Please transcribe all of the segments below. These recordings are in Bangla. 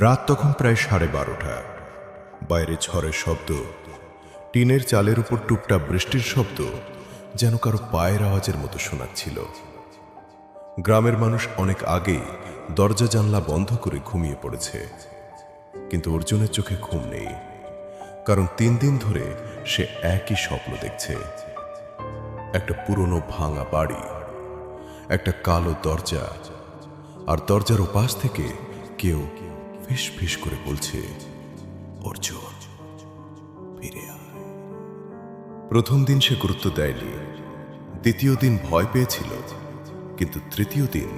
রাত তখন প্রায় 12:30। বাইরে ঝড়ের শব্দ, টিনের চালের উপর টুপটাপ বৃষ্টির শব্দ যেন কারো পায়ের আওয়াজের মতো শোনাচ্ছিল। গ্রামের মানুষ অনেক আগেই দরজা জানলা বন্ধ করে ঘুমিয়ে পড়েছে, কিন্তু অর্জুনের চোখে ঘুম নেই, কারণ 3 দিন ধরে সে একই স্বপ্ন দেখছে। একটা পুরনো ভাঙা বাড়ি, একটা কালো দরজা, আর দরজার ওপাশ থেকে কেউ ফিস ফিস করে বলছে, অর্জুন ফিরে আয়। প্রথম দিন সে গুরুত্ব দেয়নি, দ্বিতীয় দিন ভয় পেয়েছিল, কিন্তু তৃতীয় দিন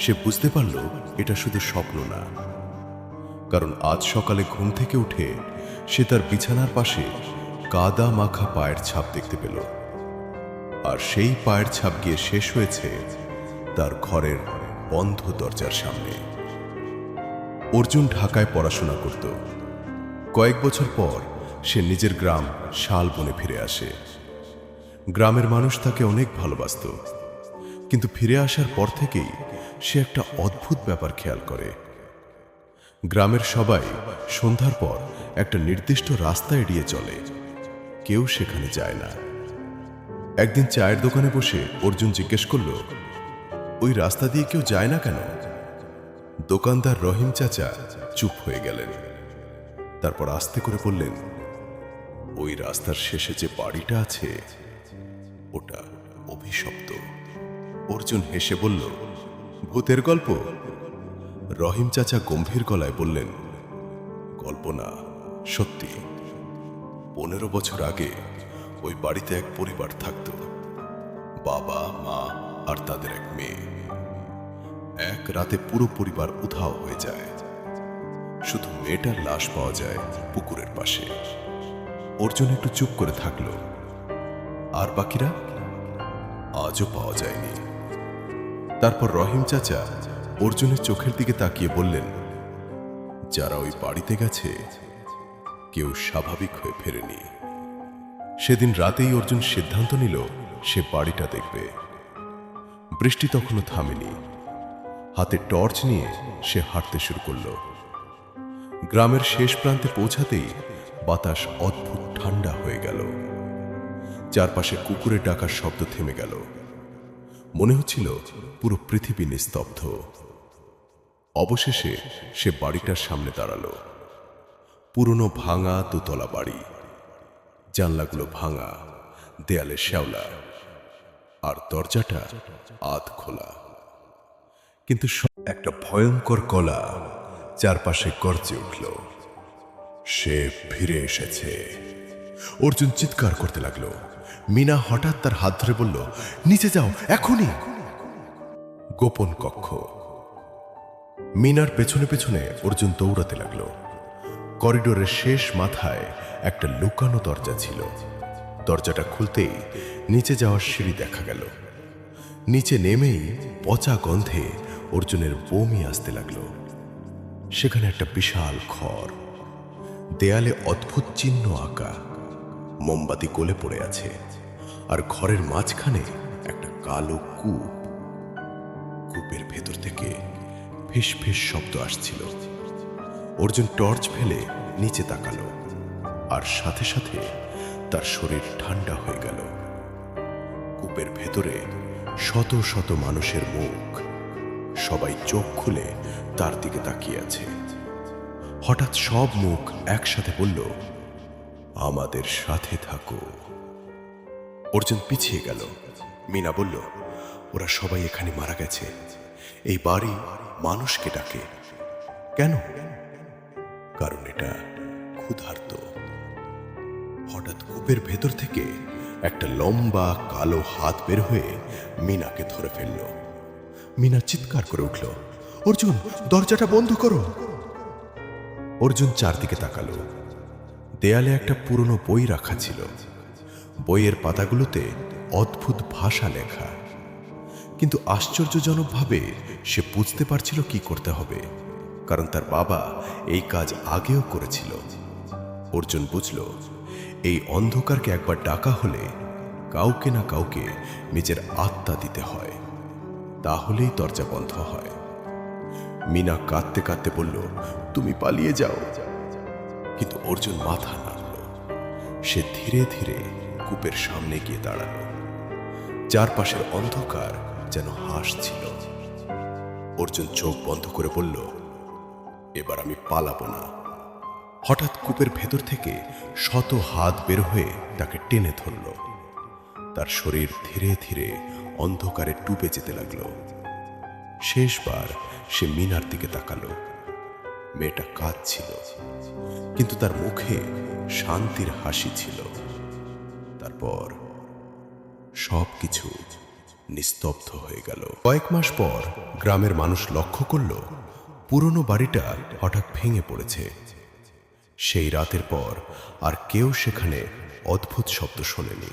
সে বুঝতে পারল এটা শুধু স্বপ্ন না। কারণ আজ সকালে ঘুম থেকে উঠে সে তার বিছানার পাশে কাদা মাখা পায়ের ছাপ দেখতে পেল, আর সেই পায়ের ছাপ গিয়ে শেষ হয়েছে তার ঘরের বন্ধ দরজার সামনে। অর্জুন ঢাকায় পড়াশোনা করত। কয়েক বছর পর সে নিজের গ্রাম শালবনে ফিরে আসে। গ্রামের মানুষ তাকে অনেক ভালোবাসত, কিন্তু ফিরে আসার পর থেকেই সে একটা অদ্ভুত ব্যাপার খেয়াল করে। গ্রামের সবাই সন্ধ্যার পর একটা নির্দিষ্ট রাস্তা এড়িয়ে চলে, কেউ সেখানে যায় না। একদিন চায়ের দোকানে বসে অর্জুন জিজ্ঞেস করল, ওই রাস্তা দিয়ে কেউ যায় না কেন? দোকানদার রহিম চাচা চুপ হয়ে গেলেন, তারপর আস্তে করে বললেন, ওই রাস্তার শেষে যে বাড়িটা আছে ওটা অভিশপ্ত। অর্জুন হেসে বলল, ভূতের গল্প? রহিম চাচা গম্ভীর গলায় বললেন, গল্প না, সত্যি। 15 বছর আগে ওই বাড়িতে এক পরিবার থাকত, বাবা, মা আর তাদের এক মেয়ে। এক রাতে পুরো পরিবার উধাও হয়ে যায়, শুধু মেয়েটার লাশ পাওয়া যায় পুকুরের পাশে। অর্জুন একটু চুপ করে থাকল। আর বাকিরা আজও পাওয়া যায়নি। তারপর রহিম চাচা অর্জুনের চোখের দিকে তাকিয়ে বললেন, যারা ওই বাড়িতে গেছে কেউ স্বাভাবিক হয়ে ফেরেনি। সেদিন রাতেই অর্জুন সিদ্ধান্ত নিল সে বাড়িটা দেখবে। বৃষ্টি তখনও থামেনি। হাতে টর্চ নিয়ে সে হাঁটতে শুরু করল। গ্রামের শেষ প্রান্তে পৌঁছাতেই বাতাস অদ্ভুত ঠান্ডা হয়ে গেল। চারপাশে কুকুরের ডাকার শব্দ থেমে গেল। মনে হচ্ছিল পুরো পৃথিবী নিস্তব্ধ। অবশেষে সে বাড়িটার সামনে দাঁড়ালো। পুরনো ভাঙা দোতলা বাড়ি, জানলাগুলো ভাঙা, দেয়ালে শ্যাওলা, আর দরজাটা আধ খোলা। কিন্তু একটা ভয়ঙ্কর গলা চারপাশে গর্জে উঠল, সে ফিরে এসেছে। অর্জুন চিৎকার করতে লাগলো। মিনা হঠাৎ তার হাত ধরে বলল, নিচে যাও এখনই। গোপন কক্ষ। মিনার পেছনে পেছনে অর্জুন দৌড়াতে লাগলো। করিডোরের শেষ মাথায় একটা লুকানো দরজা ছিল। দরজাটা খুলতেই নিচে যাওয়ার সিঁড়ি দেখা গেল। নিচে নেমেই পচা গন্ধে অর্জুনের বমি আসতে লাগলো। সেখানে একটা বিশাল ঘর, দেয়ালে অদ্ভুত চিহ্ন আঁকা, মোমবাতি গলে পড়ে আছে, আর ঘরের মাঝখানে একটা কালো কূপ। কূপের ভেতর থেকে ফিস ফিস শব্দ আসছিল। অর্জুন টর্চ ফেলে নিচে তাকালো, আর সাথে সাথে তার শরীর ঠান্ডা হয়ে গেল। কূপের ভেতরে শত শত মানুষের মুখ, সবাই চোখ খুলে তার দিকে তাকিয়ে আছে। হঠাৎ সব মুখ একসাথে বলল, আমাদের সাথে থাকো। অর্জুন পিছিয়ে গেল। মিনা বলল, ওরা সবাই এখানে মারা গেছে। এই বাড়ি মানুষকে ডাকে। কেন? কারণ এটা ক্ষুধার্ত। হঠাৎ কূপের ভেতর থেকে একটা লম্বা কালো হাত বের হয়ে মিনাকে ধরে ফেলল। মিনা চিৎকার করে উঠল, অর্জুন দরজাটা বন্ধ করো। অর্জুন চারদিকে তাকালো। দেয়ালে একটা পুরনো বই রাখা ছিল। বইয়ের পাতাগুলোতে অদ্ভুত ভাষা লেখা, কিন্তু আশ্চর্যজনকভাবে সে বুঝতে পারছিল কি করতে হবে, কারণ তার বাবা এই কাজ আগেও করেছিল। অর্জুন বুঝল, এই অন্ধকারকে একবার ডাকা হলে কাউকে না কাউকে নিজের আত্মা দিতে হয়, তাহলেই দরজা বন্ধ হয়। মিনা কাঁদতে কাঁদতে বলল, তুমি পালিয়ে যাও। কিন্তু অর্জুন মাথা নাড়ল। সে ধীরে ধীরে কূপের সামনে গিয়ে দাঁড়ালো। চারপাশের অন্ধকার যেন হাসছিল। অর্জুন চোখ বন্ধ করে বলল, এবার আমি পালাবো না। হঠাৎ কূপের ভেতর থেকে শত হাত বের হয়ে তাকে টেনে ধরল। তার শরীর ধীরে ধীরে অন্ধকারে ডুবে যেতে লাগলো। শেষবার সে মিনার দিকে তাকালো। মেয়েটা কাঁদছিল, কিন্তু তার মুখে শান্তির হাসি ছিল। তারপর সবকিছু নিস্তব্ধ হয়ে গেল। কয়েক মাস পর গ্রামের মানুষ লক্ষ্য করল পুরনো বাড়িটা হঠাৎ ভেঙে পড়েছে। সেই রাতের পর আর কেউ সেখানে অদ্ভুত শব্দ শোনেনি।